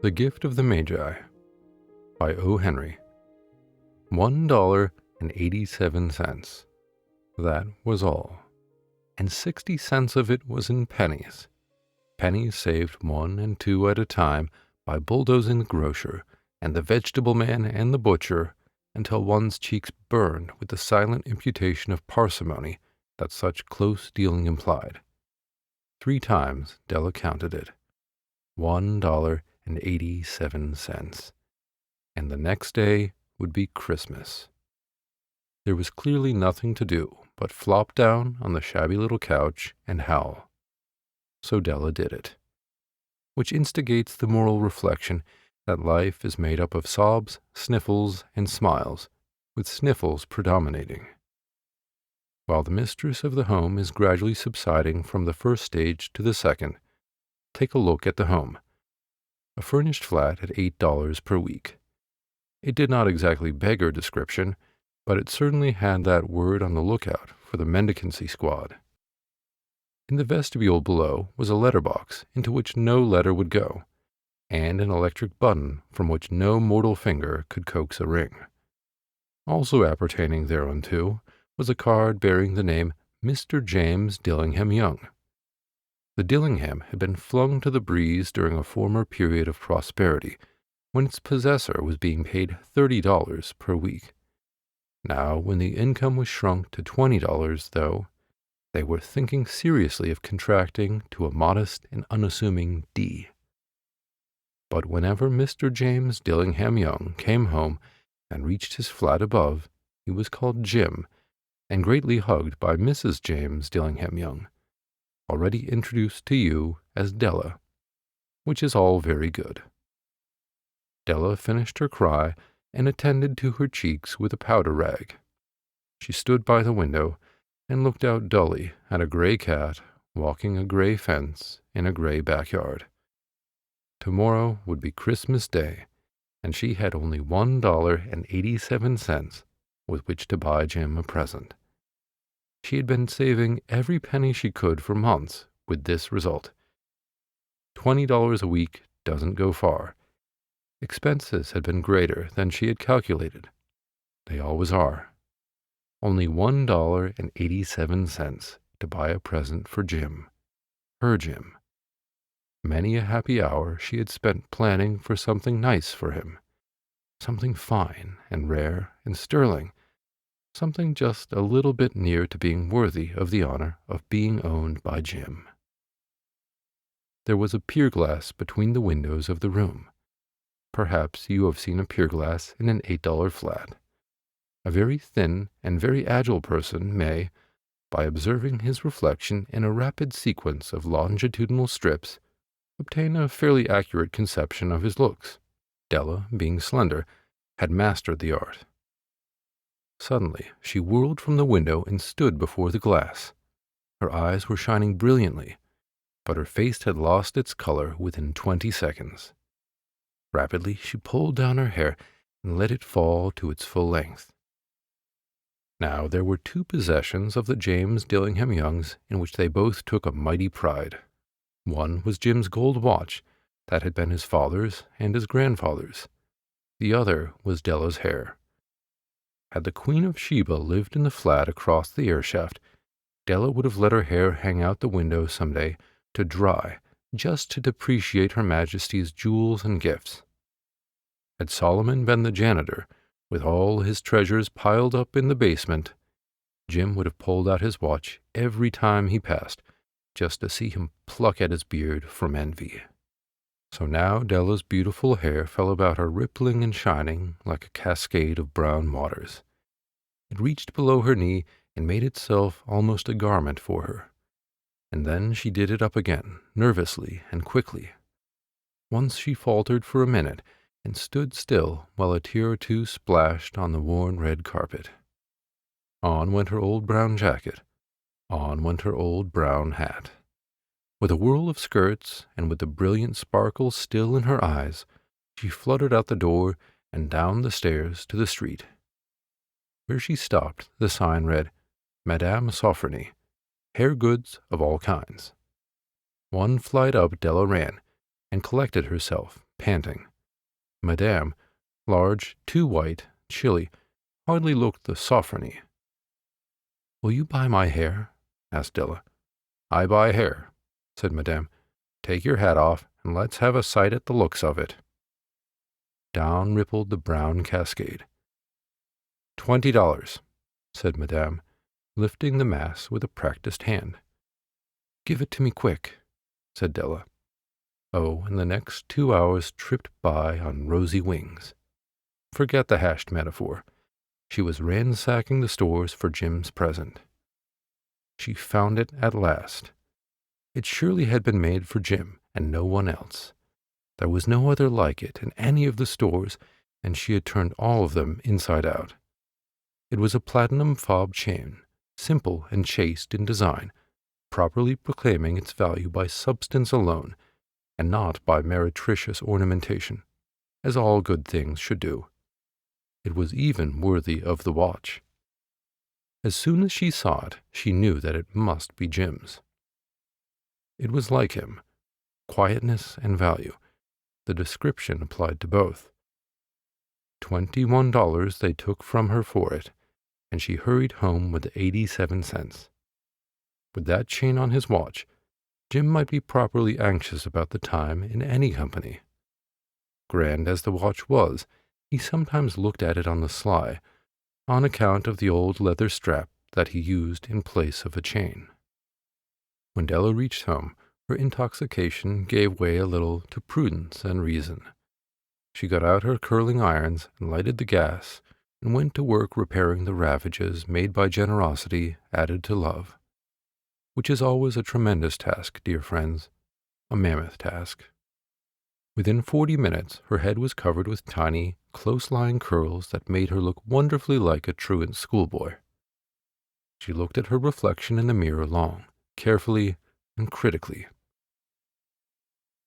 The Gift of the Magi by O. Henry. $1.87. That was all. And 60 cents of it was in pennies. Pennies saved 1 and 2 at a time by bulldozing the grocer and the vegetable man and the butcher until one's cheeks burned with the silent imputation of parsimony that such close dealing implied. 3 times Della counted it. $1.87. And the next day would be Christmas. There was clearly nothing to do but flop down on the shabby little couch and howl. So Della did it, which instigates the moral reflection that life is made up of sobs, sniffles, and smiles, with sniffles predominating. While the mistress of the home is gradually subsiding from the first stage to the second, take a look at the home. A furnished flat at $8 per week. It did not exactly beg her description, but it certainly had that word on the lookout for the mendicancy squad. In the vestibule below was a letterbox into which no letter would go, and an electric button from which no mortal finger could coax a ring. Also appertaining thereunto was a card bearing the name Mr. James Dillingham Young. The Dillingham had been flung to the breeze during a former period of prosperity, when its possessor was being paid $30 per week. Now, when the income was shrunk to $20, though, they were thinking seriously of contracting to a modest and unassuming D. But whenever Mr. James Dillingham Young came home and reached his flat above, he was called Jim, and greatly hugged by Mrs. James Dillingham Young, already introduced to you as Della, which is all very good. Della finished her cry and attended to her cheeks with a powder rag. She stood by the window and looked out dully at a gray cat walking a gray fence in a gray backyard. Tomorrow would be Christmas Day, and she had only $1.87 with which to buy Jim a present. She had been saving every penny she could for months, with this result. $20 a week doesn't go far. Expenses had been greater than she had calculated. They always are. Only $1.87 to buy a present for Jim. Her Jim. Many a happy hour she had spent planning for something nice for him. Something fine and rare and sterling. Something just a little bit near to being worthy of the honor of being owned by Jim. There was a pier glass between the windows of the room. Perhaps you have seen a pier glass in an $8 flat. A very thin and very agile person may, by observing his reflection in a rapid sequence of longitudinal strips, obtain a fairly accurate conception of his looks. Della, being slender, had mastered the art. Suddenly, she whirled from the window and stood before the glass. Her eyes were shining brilliantly, but her face had lost its color within 20 seconds. Rapidly, she pulled down her hair and let it fall to its full length. Now, there were 2 possessions of the James Dillingham Youngs in which they both took a mighty pride. One was Jim's gold watch, that had been his father's and his grandfather's. The other was Della's hair. Had the Queen of Sheba lived in the flat across the air shaft, Della would have let her hair hang out the window some day to dry, just to depreciate Her Majesty's jewels and gifts. Had Solomon been the janitor, with all his treasures piled up in the basement, Jim would have pulled out his watch every time he passed, just to see him pluck at his beard from envy. So now Della's beautiful hair fell about her rippling and shining like a cascade of brown waters. It reached below her knee and made itself almost a garment for her. And then she did it up again, nervously and quickly. Once she faltered for a minute and stood still while a tear or two splashed on the worn red carpet. On went her old brown jacket. On went her old brown hat. With a whirl of skirts, and with the brilliant sparkle still in her eyes, she fluttered out the door and down the stairs to the street. Where she stopped, the sign read, Madame Sofronie, hair goods of all kinds. One flight up Della ran, and collected herself panting. Madame, large, too white, chilly, hardly looked the sovereigne. "Will you buy my hair?" asked Della. "I buy hair," said Madame. "Take your hat off, and let's have a sight at the looks of it." Down rippled the brown cascade. $20, said Madame, lifting the mass with a practiced hand. "Give it to me quick," said Della. Oh, and the next 2 hours tripped by on rosy wings. Forget the hashed metaphor. She was ransacking the stores for Jim's present. She found it at last. It surely had been made for Jim and no one else. There was no other like it in any of the stores, and she had turned all of them inside out. It was a platinum fob chain, simple and chaste in design, properly proclaiming its value by substance alone, and not by meretricious ornamentation, as all good things should do. It was even worthy of the watch. As soon as she saw it, she knew that it must be Jim's. It was like him, quietness and value. The description applied to both. $21 they took from her for it, and she hurried home with 87 cents. With that chain on his watch, Jim might be properly anxious about the time in any company. Grand as the watch was, he sometimes looked at it on the sly, on account of the old leather strap that he used in place of a chain. When Della reached home, her intoxication gave way a little to prudence and reason. She got out her curling irons and lighted the gas, and went to work repairing the ravages made by generosity added to love, which is always a tremendous task, dear friends, a mammoth task. Within 40 minutes, her head was covered with tiny, close-lying curls that made her look wonderfully like a truant schoolboy. She looked at her reflection in the mirror long, carefully, and critically.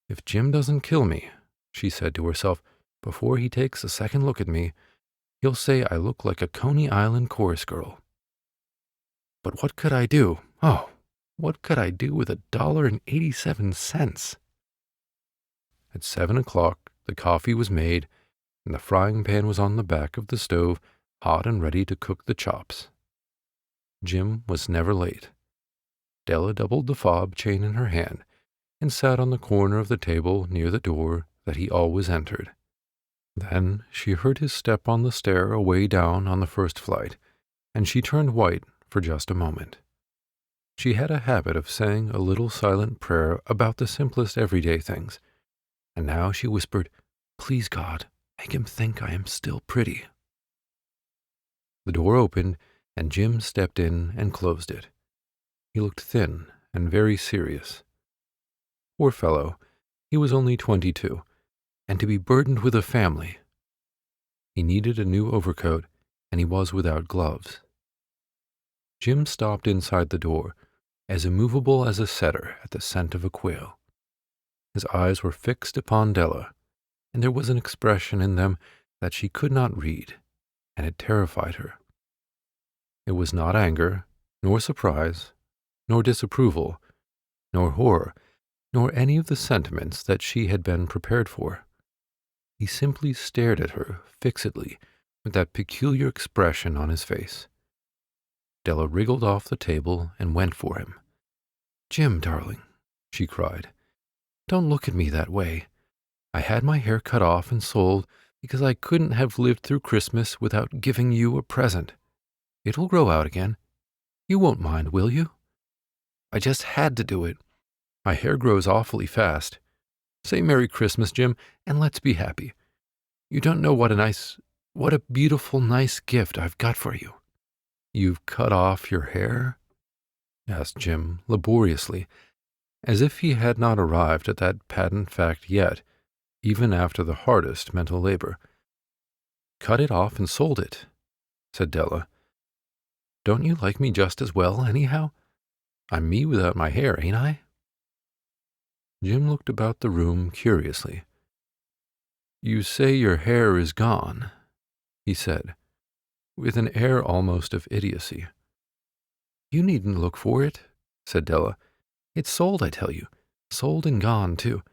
"If Jim doesn't kill me," she said to herself, "before he takes a second look at me, he'll say I look like a Coney Island chorus girl. But what could I do? Oh, what could I do with $1.87? At 7 o'clock, the coffee was made, and the frying pan was on the back of the stove, hot and ready to cook the chops. Jim was never late. Della doubled the fob chain in her hand, and sat on the corner of the table near the door that he always entered. Then she heard his step on the stair away down on the first flight, and she turned white for just a moment. She had a habit of saying a little silent prayer about the simplest everyday things, and now she whispered, "Please, God, make him think I am still pretty." The door opened, and Jim stepped in and closed it. He looked thin and very serious. Poor fellow, he was only 22, and to be burdened with a family. He needed a new overcoat, and he was without gloves. Jim stopped inside the door, as immovable as a setter at the scent of a quail. His eyes were fixed upon Della, and there was an expression in them that she could not read, and it terrified her. It was not anger, nor surprise, nor disapproval, nor horror, nor any of the sentiments that she had been prepared for. He simply stared at her fixedly with that peculiar expression on his face. Della wriggled off the table and went for him. "Jim, darling," she cried, "don't look at me that way. I had my hair cut off and sold because I couldn't have lived through Christmas without giving you a present. It'll grow out again. You won't mind, will you? I just had to do it. My hair grows awfully fast. Say Merry Christmas, Jim, and let's be happy. You don't know what a beautiful, nice gift I've got for you." "You've cut off your hair?" asked Jim laboriously, as if he had not arrived at that patent fact yet, even after the hardest mental labor. "Cut it off and sold it," said Della. "Don't you like me just as well, anyhow? I'm me without my hair, ain't I?" Jim looked about the room curiously. "You say your hair is gone," he said, with an air almost of idiocy. "You needn't look for it," said Della. "It's sold, I tell you. Sold and gone, too.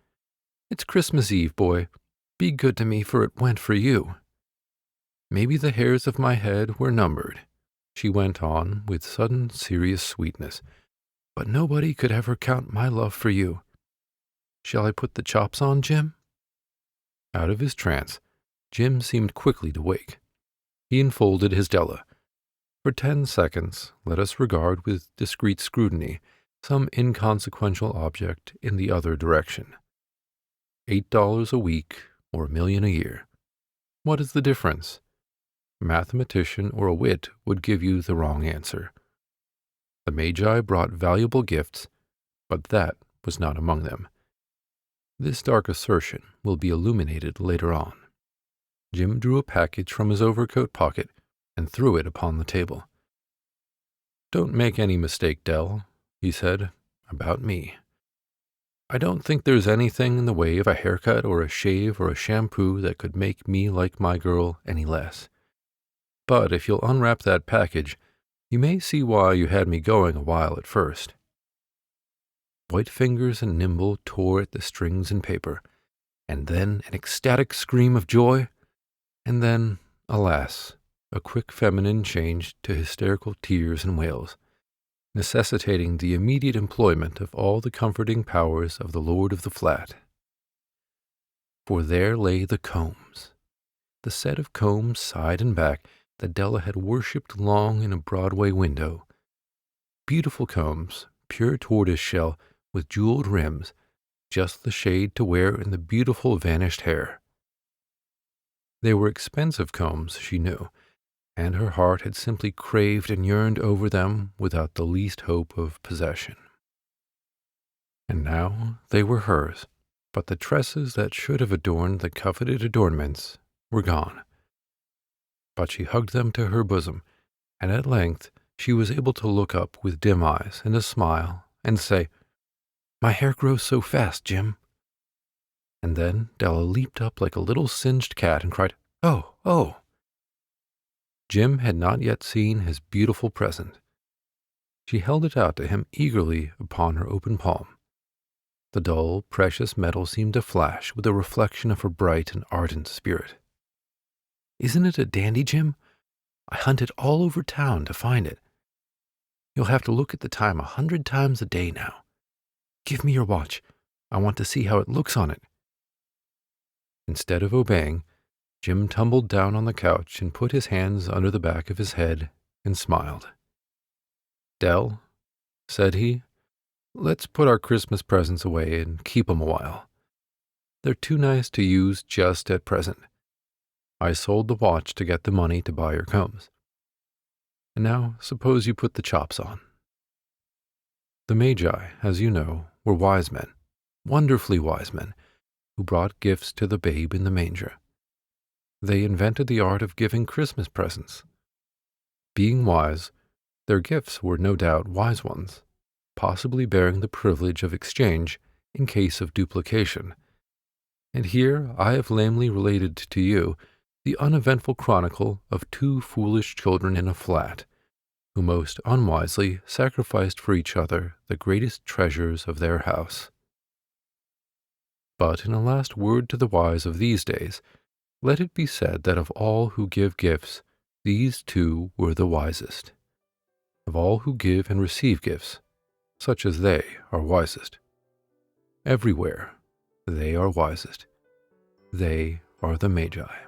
It's Christmas Eve, boy. Be good to me, for it went for you. Maybe the hairs of my head were numbered," she went on with sudden serious sweetness, "but nobody could ever count my love for you. Shall I put the chops on, Jim?" Out of his trance, Jim seemed quickly to wake. He enfolded his Della. For 10 seconds, let us regard with discreet scrutiny some inconsequential object in the other direction. $8 a week or $1,000,000 a year. What is the difference? A mathematician or a wit would give you the wrong answer. The Magi brought valuable gifts, but that was not among them. This dark assertion will be illuminated later on. Jim drew a package from his overcoat pocket and threw it upon the table. "Don't make any mistake, Dell," he said, "about me. I don't think there's anything in the way of a haircut or a shave or a shampoo that could make me like my girl any less. But if you'll unwrap that package, you may see why you had me going a while at first." White fingers and nimble tore at the strings and paper, and then an ecstatic scream of joy, and then, alas, a quick feminine change to hysterical tears and wails, necessitating the immediate employment of all the comforting powers of the lord of the flat. For there lay the combs, the set of combs side and back that Della had worshipped long in a Broadway window. Beautiful combs, pure tortoise shell with jeweled rims, just the shade to wear in the beautiful vanished hair. They were expensive combs, she knew, and her heart had simply craved and yearned over them without the least hope of possession. And now they were hers, but the tresses that should have adorned the coveted adornments were gone. But she hugged them to her bosom, and at length she was able to look up with dim eyes and a smile and say, "My hair grows so fast, Jim." And then Della leaped up like a little singed cat and cried, "Oh, oh!" Jim had not yet seen his beautiful present. She held it out to him eagerly upon her open palm. The dull, precious metal seemed to flash with a reflection of her bright and ardent spirit. "Isn't it a dandy, Jim? I hunted all over town to find it. You'll have to look at the time 100 times a day now. Give me your watch. I want to see how it looks on it." Instead of obeying, Jim tumbled down on the couch and put his hands under the back of his head and smiled. "Dell," said he, "let's put our Christmas presents away and keep 'em a while. They're too nice to use just at present. I sold the watch to get the money to buy your combs. And now suppose you put the chops on." The Magi, as you know, were wise men, wonderfully wise men, who brought gifts to the babe in the manger. They invented the art of giving Christmas presents. Being wise, their gifts were no doubt wise ones, possibly bearing the privilege of exchange in case of duplication. And here I have lamely related to you the uneventful chronicle of 2 foolish children in a flat, who most unwisely sacrificed for each other the greatest treasures of their house. But in a last word to the wise of these days, let it be said that of all who give gifts, these 2 were the wisest. Of all who give and receive gifts, such as they are wisest. Everywhere they are wisest. They are the Magi.